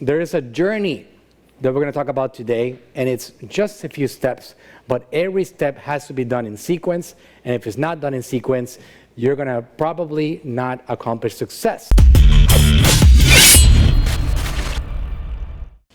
There is a journey that we're going to talk about today, and it's just a few steps, but every step has to be done in sequence, and if it's not done in sequence, you're going to probably not accomplish success.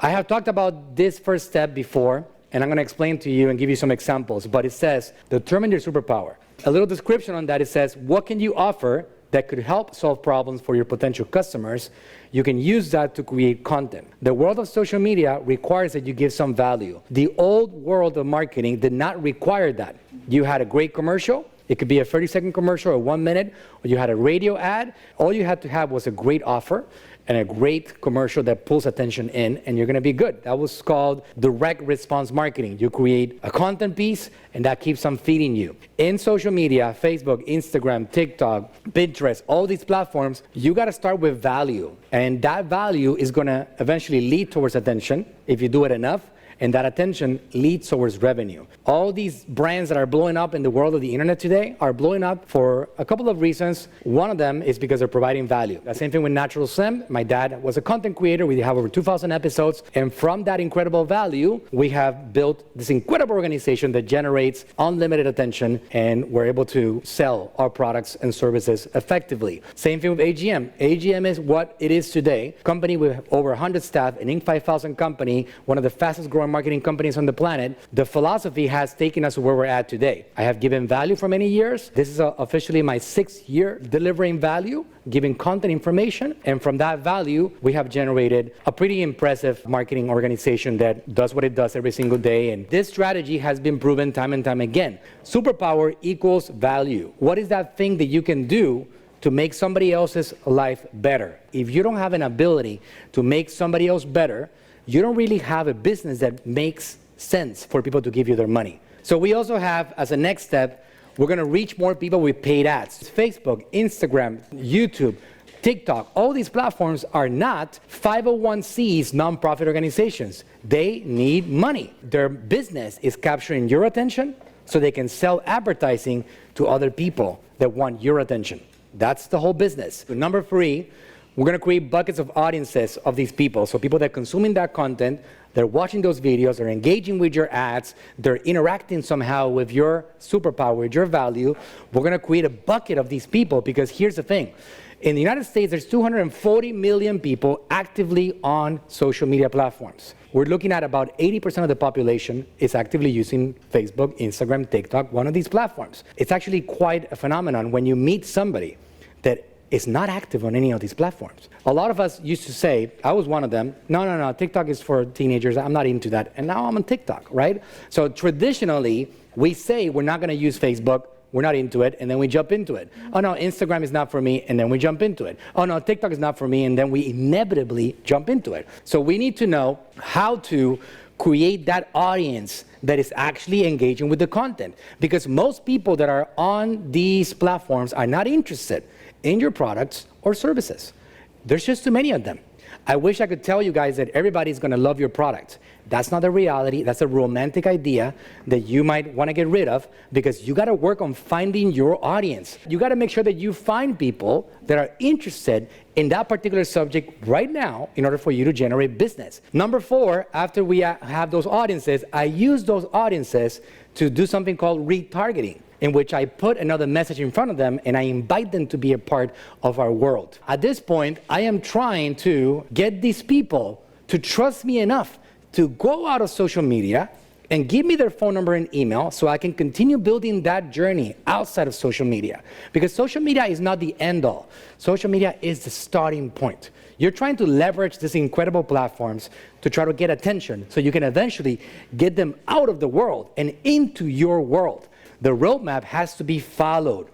I have talked about this first step before, and I'm going to explain to you and give you some examples, but it says, determine your superpower. A little description on that, it says, what can you offer that could help solve problems for your potential customers? You can use that to create content. The world of social media requires that you give some value. The old world of marketing did not require that. You had a great commercial. It could be a 30-second commercial or 1 minute, or you had a radio ad. All you had to have was a great offer and a great commercial that pulls attention in, and you're going to be good. That was called direct response marketing. You create a content piece, and that keeps on feeding you. In social media, Facebook, Instagram, TikTok, Pinterest, all these platforms, you got to start with value, and that value is going to eventually lead towards attention if you do it enough. And that attention leads towards revenue. All these brands that are blowing up in the world of the internet today are blowing up for a couple of reasons. One of them is because they're providing value. The same thing with Natural Slim. My dad was a content creator. We have over 2,000 episodes. And from that incredible value, we have built this incredible organization that generates unlimited attention, and we're able to sell our products and services effectively. Same thing with AGM. AGM is what it is today. Company with over 100 staff, an Inc. 5000 company, one of the fastest growing marketing companies on the planet. The philosophy has taken us to where we're at today. I have given value for many years. This is officially my 6th year delivering value, giving content information, and from that value, we have generated a pretty impressive marketing organization that does what it does every single day, and this strategy has been proven time and time again. Superpower equals value. What is that thing that you can do to make somebody else's life better? If you don't have an ability to make somebody else better, you don't really have a business that makes sense for people to give you their money. So we also have, as a next step, we're going to reach more people with paid ads. Facebook, Instagram, YouTube, TikTok, all these platforms are not 501(c)s nonprofit organizations. They need money. Their business is capturing your attention so they can sell advertising to other people that want your attention. That's the whole business. Number 3, we're going to create buckets of audiences of these people. So people that are consuming that content, they're watching those videos, they're engaging with your ads, they're interacting somehow with your superpower, with your value. We're going to create a bucket of these people, because here's the thing. In the United States, there's 240 million people actively on social media platforms. We're looking at about 80% of the population is actively using Facebook, Instagram, TikTok, one of these platforms. It's actually quite a phenomenon when you meet somebody that is not active on any of these platforms. A lot of us used to say, I was one of them, no, TikTok is for teenagers, I'm not into that. And now I'm on TikTok, right? So traditionally, we say we're not gonna use Facebook, we're not into it, and then we jump into it. Oh no, Instagram is not for me, and then we jump into it. Oh no, TikTok is not for me, and then we inevitably jump into it. So we need to know how to create that audience that is actually engaging with the content. Because most people that are on these platforms are not interested in your products or services. There's just too many of them. I wish I could tell you guys that everybody's gonna love your product. That's not the reality. That's a romantic idea that you might wanna get rid of, because you gotta work on finding your audience. You gotta make sure that you find people that are interested in that particular subject right now in order for you to generate business. Number 4, after we have those audiences, I use those audiences to do something called retargeting, in which I put another message in front of them and I invite them to be a part of our world. At this point, I am trying to get these people to trust me enough to go out of social media and give me their phone number and email so I can continue building that journey outside of social media. Because social media is not the end all. Social media is the starting point. You're trying to leverage these incredible platforms to try to get attention so you can eventually get them out of the world and into your world. The roadmap has to be followed.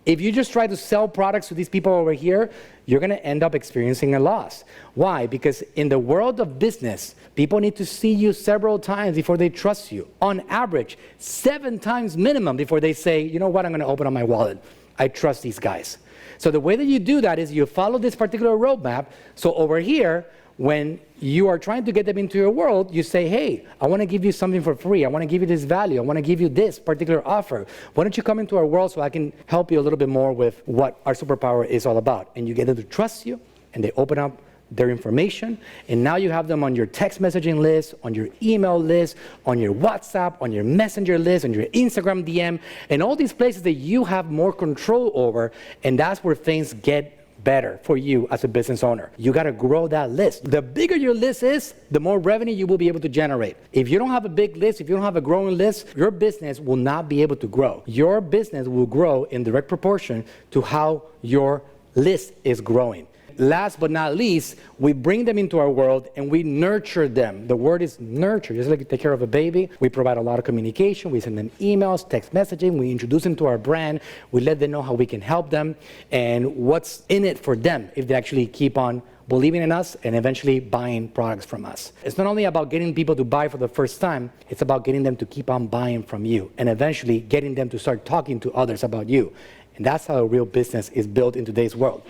If you just try to sell products to these people over here, you're going to end up experiencing a loss. Why? Because in the world of business, people need to see you several times before they trust you. On average, 7 times minimum before they say, you know what, I'm going to open up my wallet. I trust these guys. So the way that you do that is you follow this particular roadmap. So over here, when you are trying to get them into your world, you say, hey, I want to give you something for free. I want to give you this value. I want to give you this particular offer. Why don't you come into our world so I can help you a little bit more with what our superpower is all about? And you get them to trust you, and they open up their information, and now you have them on your text messaging list, on your email list, on your WhatsApp, on your Messenger list, on your Instagram DM, and all these places that you have more control over, and that's where things get better for you as a business owner. You got to grow that list. The bigger your list is, the more revenue you will be able to generate. If you don't have a big list, if you don't have a growing list, your business will not be able to grow. Your business will grow in direct proportion to how your list is growing. Last but not least, we bring them into our world and we nurture them. The word is nurture, just like you take care of a baby. We provide a lot of communication. We send them emails, text messaging. We introduce them to our brand. We let them know how we can help them and what's in it for them if they actually keep on believing in us and eventually buying products from us. It's not only about getting people to buy for the first time, it's about getting them to keep on buying from you and eventually getting them to start talking to others about you. And that's how a real business is built in today's world.